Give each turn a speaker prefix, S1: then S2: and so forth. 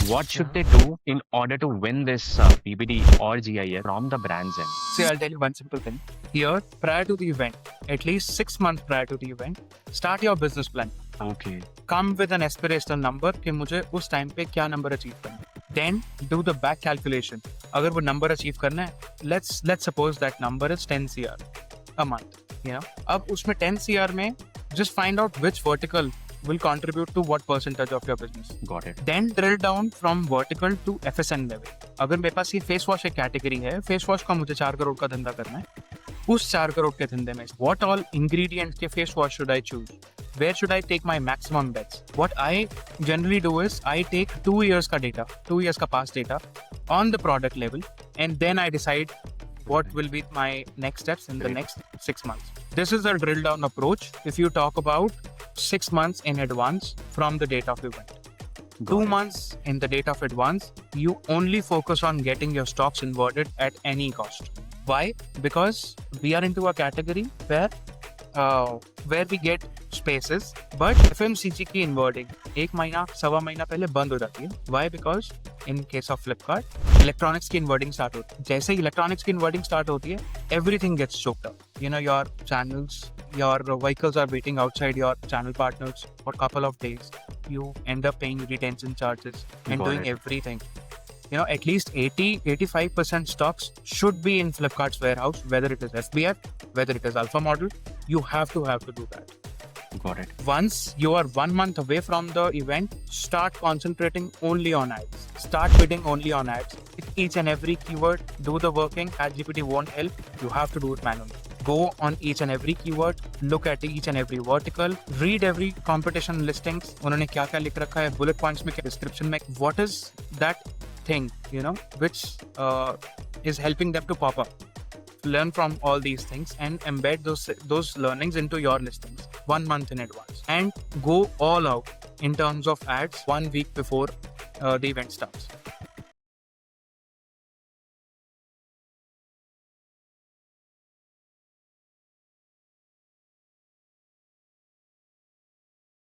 S1: What should
S2: Yeah.
S1: they do in order to win this PBD or GIF from the brand's end?
S2: See, I'll tell you one simple thing. Here, prior to the event, at least 6 months prior to the event, start your business plan.
S1: Okay.
S2: Come with an aspirational number कि मुझे उस time पे क्या number achieve करना है. Then do the back calculation. अगर वो number achieve करना है, let's suppose that number is 10 CR a month. You know, अब उसमें 10 CR में just find out which vertical will contribute to what percentage of your business.
S1: Got it.
S2: Then drill down from vertical to FSN level. अगर मेरे पास ये face wash एक category है, face wash का मुझे 4 करोड़ का धंधा करना है, उस 4 करोड़ के धंधे में what all ingredients के face wash should I choose? Where should I take my maximum bets? What I generally do is I take 2 years का data, 2 years का past data on the product level, and then I decide what will be my next steps in the
S1: Great.
S2: next 6 months. This is a drill down approach if you talk about 6 months in advance from the date of event. 2 months in the date of advance, you only focus on getting your stocks inverted at any cost. Why? Because we are into a category where we get spaces, but FMCG की inverting 1 महीना 1.25 महीना पहले बंद हो जाती है. Why? Because in case of Flipkart, electronics की inverting start होती है. जैसे ही electronics की inverting start होती है, everything gets choked up. You know, your channels, your vehicles are waiting outside your channel partners for a couple of days. You end up paying retention charges and
S1: Got
S2: doing
S1: it.
S2: everything. You know, at least 80-85% stocks should be in Flipkart's warehouse, whether it is FBF, whether it is Alpha model. You have to do that.
S1: Got it.
S2: Once you are 1 month away from the event, start concentrating only on ads. Start bidding only on ads. Each and every keyword, do the working. ChatGPT won't help. You have to do it manually. Go on each and every keyword, look at each and every vertical, read every competition listings. उन्होंने क्या क्या लिख रखा है, bullet points में, description में. What is that thing, you know, which is helping them to pop up? Learn from all these things and embed those learnings into your listings 1 month in advance, and go all out in terms of ads 1 week before the event starts.